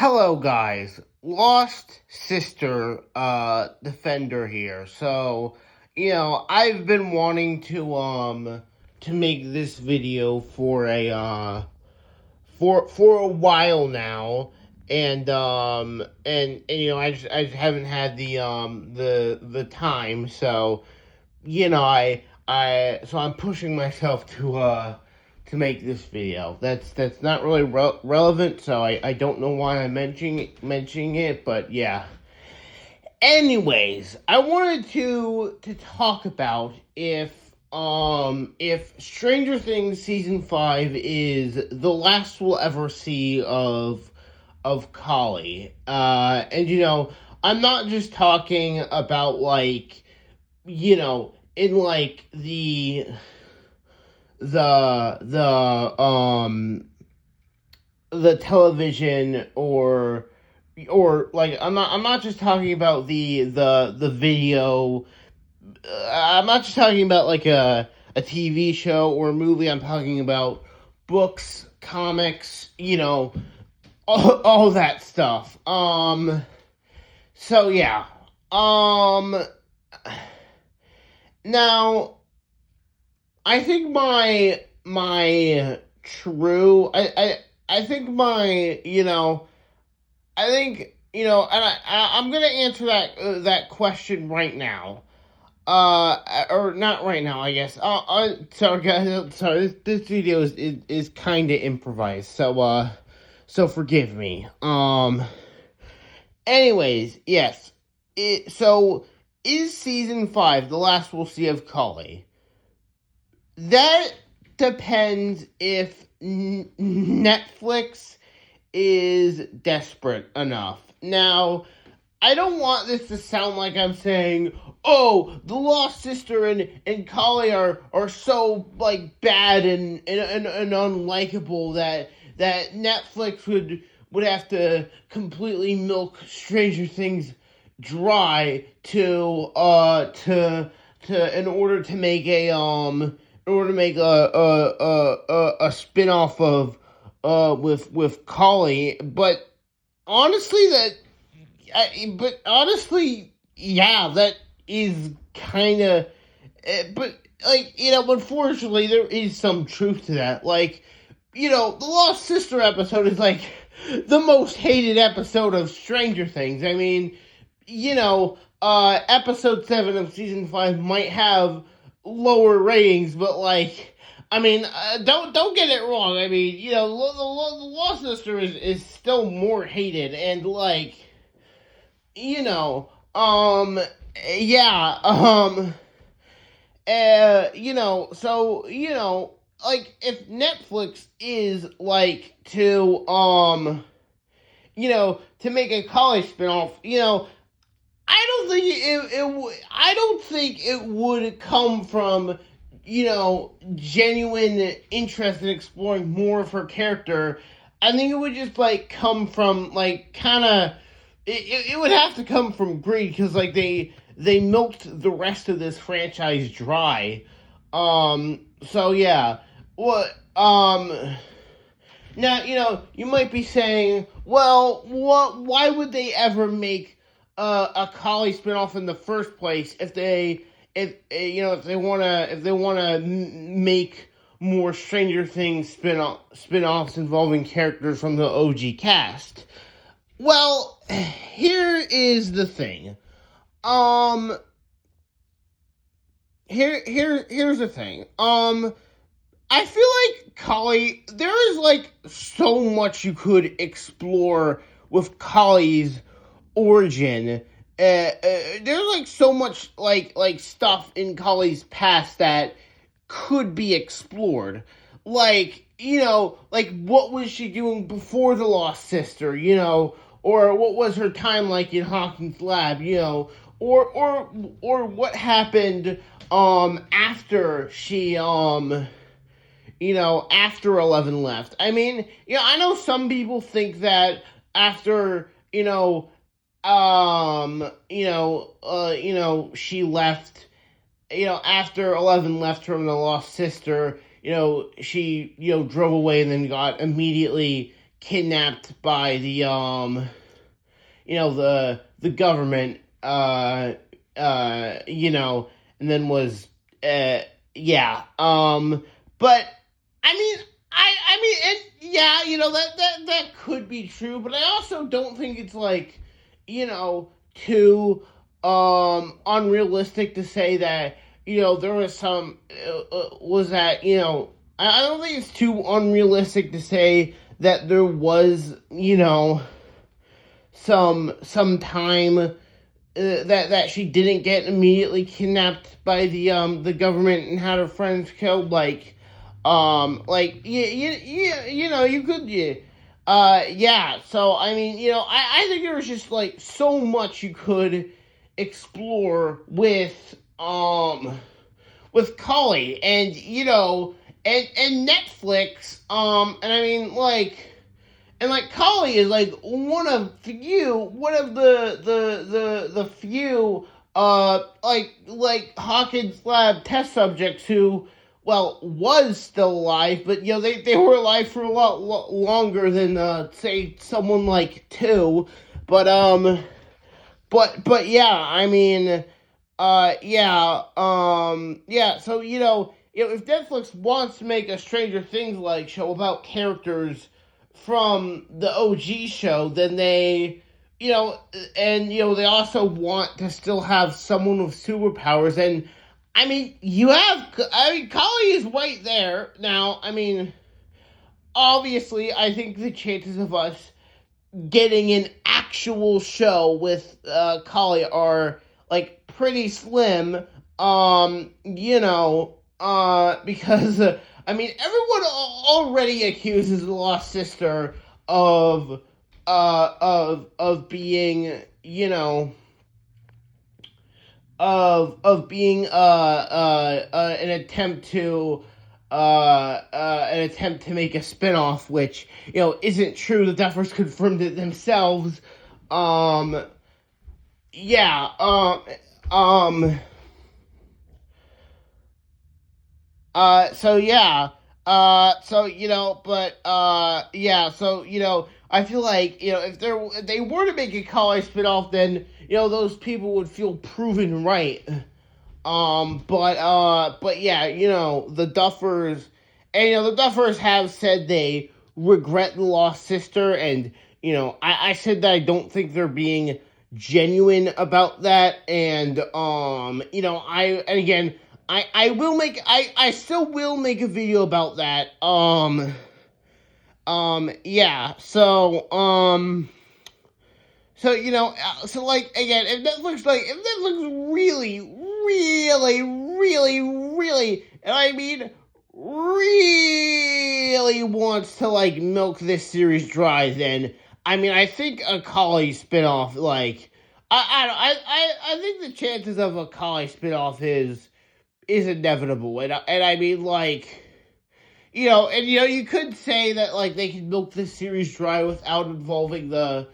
Hello guys, Lost Sister Defender here. So, I've been wanting to make this video for a while now, and I just haven't had the time. So, I'm pushing myself to make this video. That's not really relevant, so I don't know why I'm mentioning it, but yeah. Anyways, I wanted to talk about if Stranger Things season 5 is the last we'll ever see of Kali. I'm not just talking about in the television or I'm not just talking about the video. I'm not just talking about a TV show or a movie. I'm talking about books, comics, all that stuff. So yeah. Now I think my true I think my I think and I'm gonna answer that question right now. Or not right now, I guess. Sorry guys, sorry. This video is kind of improvised, so forgive me. Anyways, yes. So is season 5 the last we'll see of Kali? That depends if Netflix is desperate enough. Now, I don't want this to sound like I'm saying, oh, the Lost Sister and Kali are so bad and unlikable that Netflix would have to completely milk Stranger Things dry to in order to make a spin-off of with Kali. But honestly yeah, that is kind of but unfortunately there is some truth to that. The Lost Sister episode is the most hated episode of Stranger Things. I mean, episode 7 of season 5 might have lower ratings, but don't get it wrong. I mean, the Lost Sister is still more hated, and yeah, so if Netflix is to make a college spinoff, I don't think it would come from genuine interest in exploring more of her character. I think it would just come from kind of it would have to come from greed, because they milked the rest of this franchise dry. So yeah. What Now, you might be saying, well, why would they ever make a Kali spinoff in the first place if they want to make more Stranger Things spin-offs involving characters from the OG cast? Well, here is the thing. Here's the thing. I feel like Kali, there is so much you could explore with Kali's origin. There's so much stuff in Kali's past that could be explored. What was she doing before the Lost Sister, or what was her time in Hawkins' lab, or what happened after she after 11 left. I mean, I know some people think that after, she left, after 11 left from the Lost Sister, she, drove away and then got immediately kidnapped by the the government, and then was yeah. But I mean, yeah, that could be true, but I also don't think it's like, too unrealistic to say that there was some was that I don't think it's too unrealistic to say that there was some time that she didn't get immediately kidnapped by the government and had her friends killed, you could, yeah. So I mean, I think there was just like so much you could explore with Kali, and and Netflix, and I mean, and Kali is like one of the few Hawkins lab test subjects who, well, was still alive, but they were alive for a lot longer than say someone like two, but yeah, I mean, yeah, so if Netflix wants to make a Stranger Things like show about characters from the OG show, then they, they also want to still have someone with superpowers. And I mean, Kali is right there. Now, I mean, obviously, I think the chances of us getting an actual show with Kali are like pretty slim. Because I mean, everyone already accuses the Lost Sister of being, of being an attempt to make a spinoff, which isn't true. The Duffers confirmed it themselves. Yeah. So yeah. Yeah, so, I feel like, if they were to make a Kali spinoff, then, those people would feel proven right. But yeah, the Duffers, and, the Duffers have said they regret the Lost Sister, and, I said that I don't think they're being genuine about that, and, and again, I still will make a video about that. Yeah. So again, if Netflix really, really, really, really, and I mean really wants to milk this series dry, then I mean I think a Kali spinoff, I think the chances of a Kali spinoff is inevitable, and I mean you could say that they could milk this series dry without involving the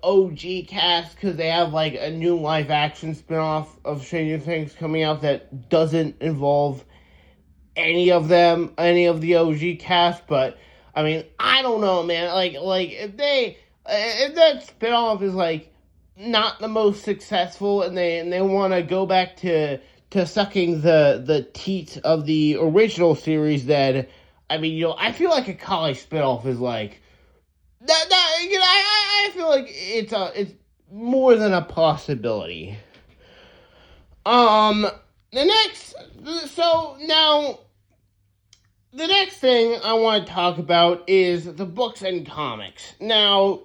OG cast, because they have a new live action spinoff of Stranger Things coming out that doesn't involve any of the OG cast. But I mean, I don't know, man. If that spinoff is not the most successful, and they want to go back to sucking the teat of the original series, then I mean, I feel like a Kali spinoff is that. I feel like it's more than a possibility. The next, so now the next thing I want to talk about is the books and comics. Now,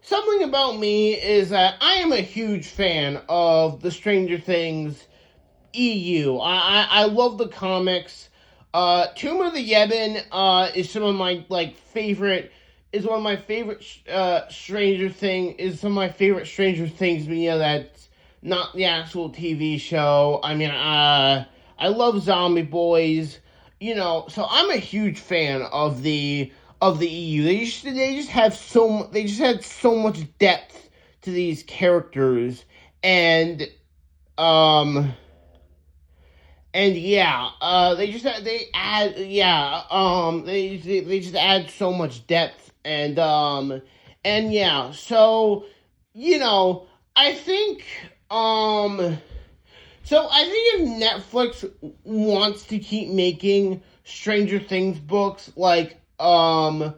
something about me is that I am a huge fan of the Stranger Things EU. I love the comics. Tomb of the Yevon is some of my favorite. Is one of my favorite Stranger Things media that's not the actual TV show. I mean, I love Zombie Boys. So I'm a huge fan of the EU. They just had so much depth to these characters, and yeah, they just add so much depth And yeah, so, I think, so I think if Netflix wants to keep making Stranger Things books, like, even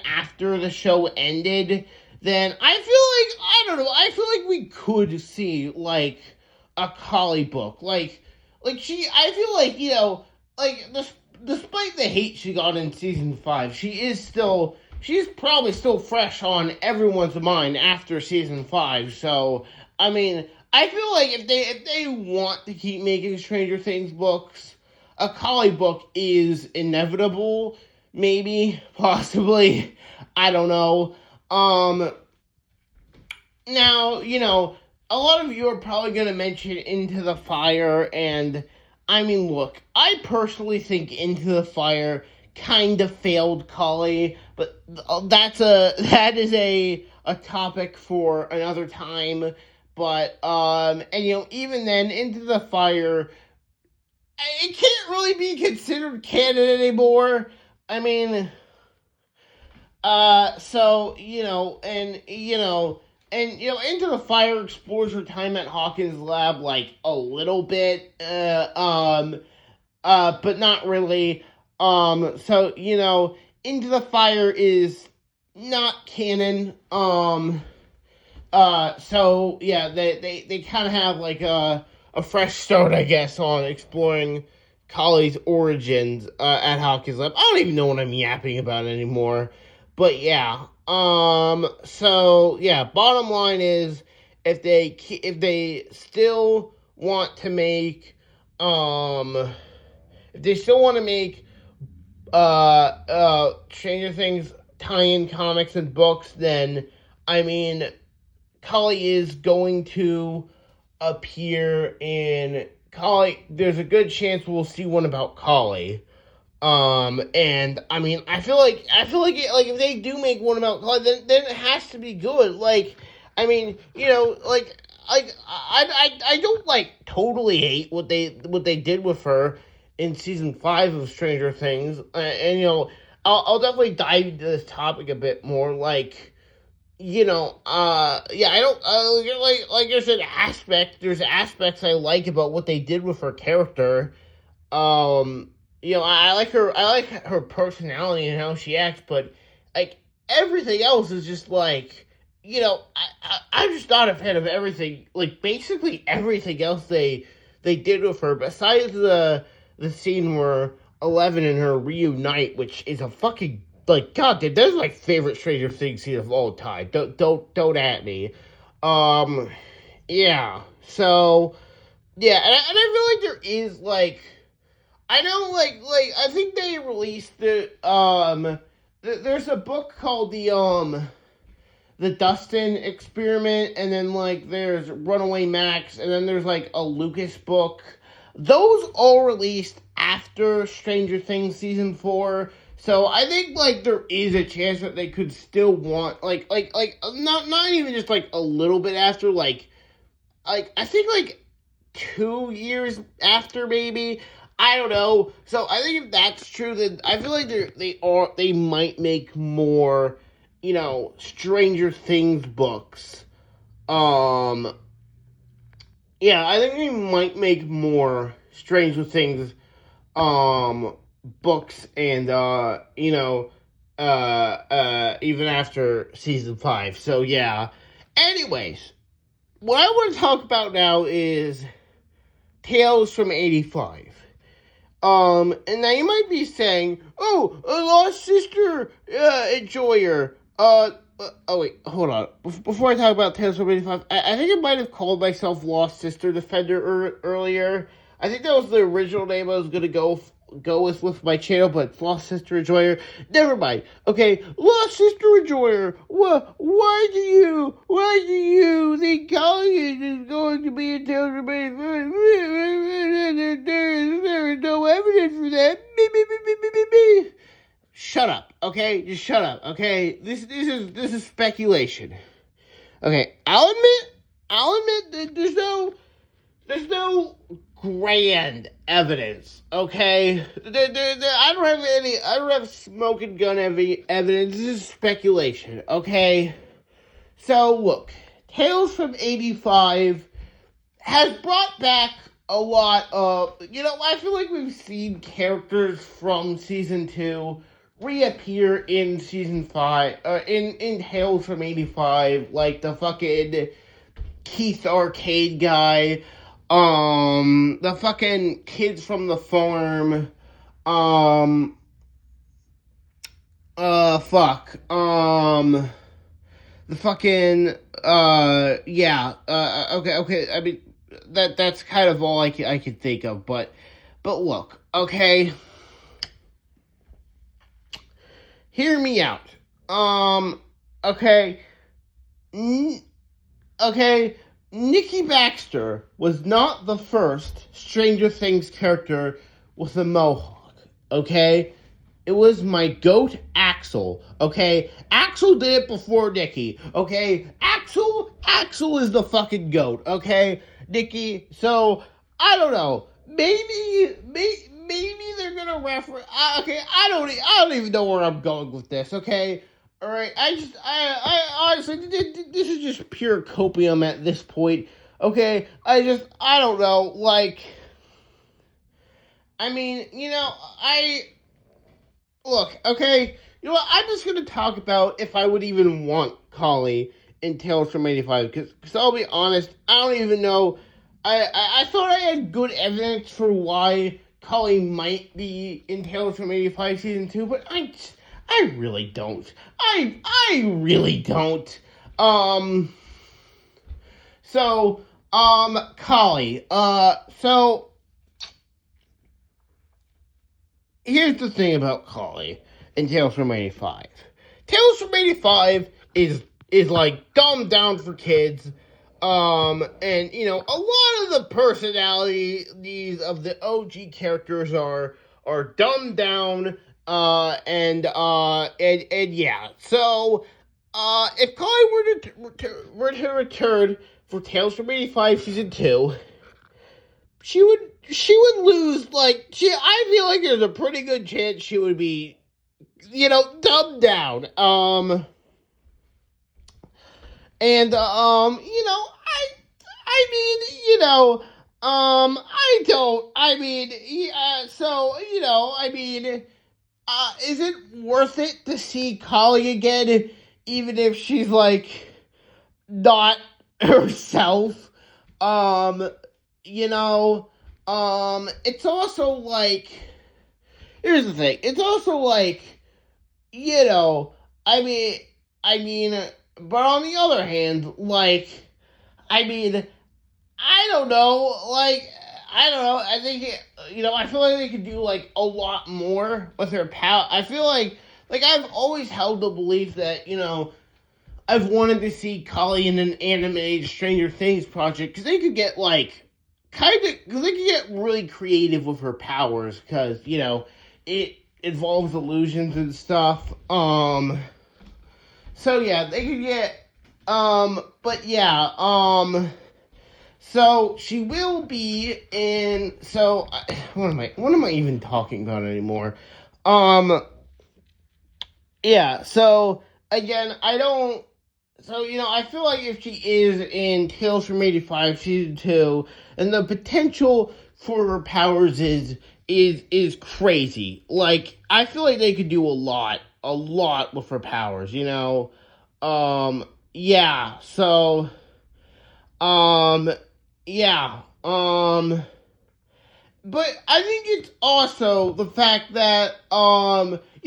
after the show ended, then I feel like, I don't know, I feel like we could see, like, a Collie book. I feel like, despite the hate she got in season 5, she's probably still fresh on everyone's mind after season 5. So, I mean, I feel like if they want to keep making Stranger Things books, a Collie book is inevitable. Maybe, possibly, I don't know. Now, a lot of you are probably going to mention Into the Fire, and I mean, look, I personally think Into the Fire kind of failed Collie, but that is a topic for another time. But even then, Into the Fire, it can't really be considered canon anymore. I mean, Into the Fire explores her time at Hawkins' lab, like, a little bit, but not really. Into the Fire is not canon. They kind of have, like, a fresh start, I guess, on exploring Collie's origins at Hawkins Lab. I don't even know what I'm yapping about anymore. But yeah. Bottom line is, if they still want to make Stranger Things tie-in comics and books, then I mean, Collie is going to appear in Collie. There's a good chance we'll see one about Collie. And I mean, I feel like if they do make one about Collie, then it has to be good. Like, I mean, I don't like totally hate what they did with her in season 5 of Stranger Things, I'll definitely dive into this topic a bit more. Like, I don't, like I said, there's aspects I like about what they did with her character. I like her personality and how she acts, but, like, everything else is just, like, I'm just not a fan of everything, like, basically everything else they did with her, besides the scene where Eleven and her reunite, which is a fucking, like, god damn, that's my favorite Stranger Things scene of all time. Don't at me. Yeah. So, yeah, and I feel like there is, like, I know, like, I think they released there's a book called the Dustin Experiment, and then, like, there's Runaway Max, and then there's, like, a Lucas book. Those all released after Stranger Things Season 4, so I think, like, there is a chance that they could still want, not even just, like, a little bit after, like, I think, like, 2 years after, maybe. I don't know. So I think if that's true, then I feel like they might make more, Stranger Things books. I think they might make more Stranger Things books, and even after season 5. So yeah. Anyways, what I want to talk about now is Tales from 85. And now you might be saying, "Oh, a Lost Sister enjoyer." Wait, hold on. Before I talk about Tales from 85, I think I might have called myself Lost Sister Defender earlier. I think that was the original name I was gonna go with my channel, but it's Lost Sister Enjoyer. Never mind. Okay, Lost Sister Enjoyer. Why do you think Collier is going to be in Tales from 85? There is no evidence for that. Shut up, okay? Just shut up, okay? This is speculation. Okay, I'll admit that there's no grand evidence, okay? I don't have smoking gun evidence. This is speculation, okay? So, look, Tales from 85 has brought back a lot of, I feel like we've seen characters from season 2 reappear in season 5, in Tales from 85, like the fucking Keith Arcade guy, the fucking kids from the farm, the fucking, okay, I mean, that's kind of all I can think of, but look, okay, hear me out, okay, okay, Nikki Baxter was not the first Stranger Things character with a mohawk, okay? It was my goat, Axel, okay? Axel did it before Nikki, okay? Axel is the fucking goat, okay? Nikki, so, I don't know. Maybe they're gonna reference, okay, I don't even know where I'm going with this, okay? Alright, I honestly, this is just pure copium at this point, okay? I don't know, like, I mean, look, okay, you know what, I'm just gonna talk about if I would even want Collie in Tales from 85, because I'll be honest, I don't even know, I thought I had good evidence for why Collie might be in Tales from 85 Season 2, but I really don't. I really don't. Collie. So, here's the thing about Collie in Tales from 85. Tales from 85 is like dumbed down for kids. And, a lot of the personalities of the OG characters are dumbed down. And yeah. So, if Collie were to return for Tales from 85 Season 2, she would lose, like, I feel like there's a pretty good chance she would be, dumbed down. And, is it worth it to see Collie again, even if she's, like, not herself? It's also, like, here's the thing, it's also, like, but on the other hand, like, I don't know, like, I don't know, I think, I feel like they could do, like, a lot more with her power. I feel like, I've always held the belief that, I've wanted to see Collie in an animated Stranger Things project, because they could get, like, because they could get really creative with her powers, because, it involves illusions and stuff, so yeah, they could get, but yeah, so she will be in, so, what am I even talking about anymore? Yeah, so, again, I feel like if she is in Tales from 85 Season 2, and the potential for her powers is crazy. Like, I feel like they could do a lot with her powers, yeah, so, yeah, but I think it's also the fact that,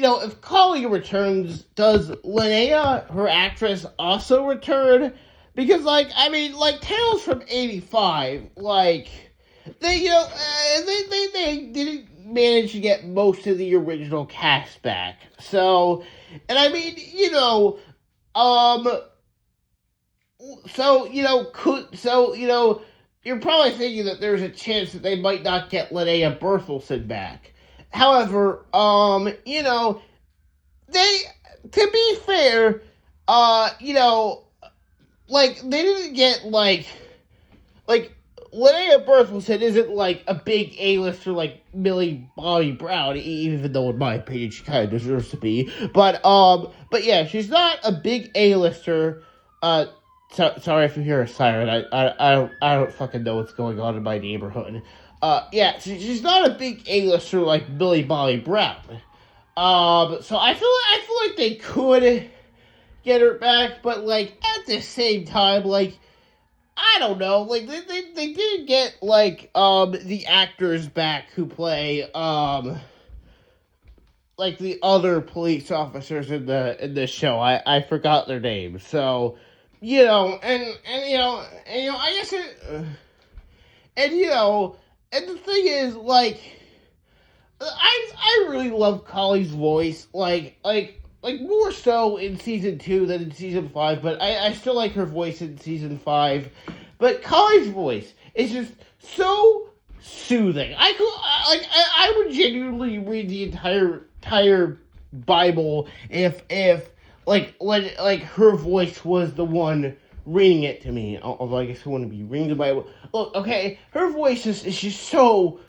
if Collie returns, does Linnea, her actress, also return? Because, Tales from 85, they, they didn't manage to get most of the original cast back. So, and you're probably thinking that there's a chance that they might not get Linnea Berthelsen back. However, they, to be fair, they didn't get, Linnea Berthelsen isn't like a big A-lister like Millie Bobby Brown, even though in my opinion she kind of deserves to be. But yeah, she's not a big A-lister. Sorry if you hear a siren. I don't fucking know what's going on in my neighborhood. Yeah, she's not a big A-lister like Millie Bobby Brown. So I feel like they could get her back, but like at the same time, like I don't know, like they did get like the actors back who play like the other police officers in the show. I forgot their names. So, I guess and and the thing is like I really love Collie's voice, like more so in season 2 than in season 5, but I still like her voice in season 5. But Collie's voice is just so soothing. I would genuinely read the entire Bible if like when like her voice was the one reading it to me. Although I guess I wouldn't be reading the Bible. Look, okay, her voice is just so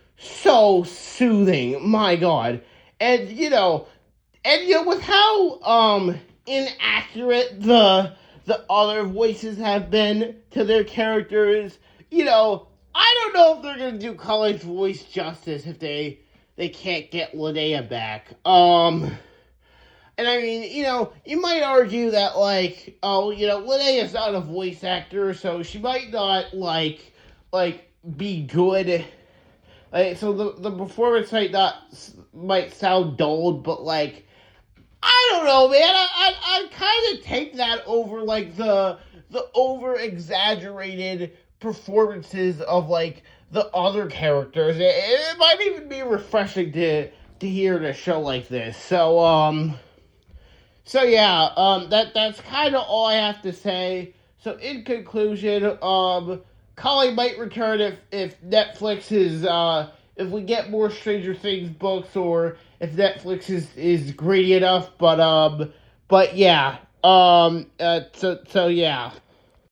soothing. My God, and with how inaccurate the other voices have been to their characters, I don't know if they're gonna do Collie's voice justice if they can't get Linnea back. And I mean, you might argue that like, Linnea's not a voice actor, so she might not like be good. Like, so the performance might sound dulled, but like I don't know, man. I kind of take that over like the over exaggerated performances of like the other characters. It might even be refreshing to hear in a show like this. So yeah, that's kind of all I have to say. So in conclusion, Collie might return if Netflix is if we get more Stranger Things books or if Netflix is greedy enough. But yeah, so yeah.